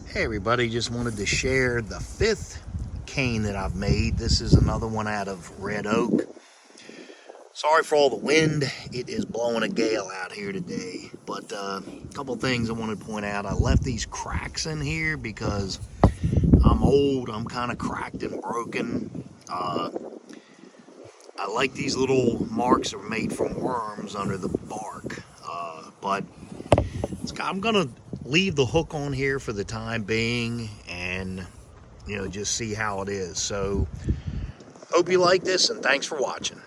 Hey everybody, just wanted to share the fifth cane that I've made. This is another one out of red oak. Sorry for all the wind. It is blowing a gale out here today. But a couple things I wanted to point out. I left these cracks in here because I'm old. I'm kind of cracked and broken. I like these little marks are made from worms under the bark. But I'm going to leave the hook on here for the time being and just see how it is. So hope you like this, and thanks for watching.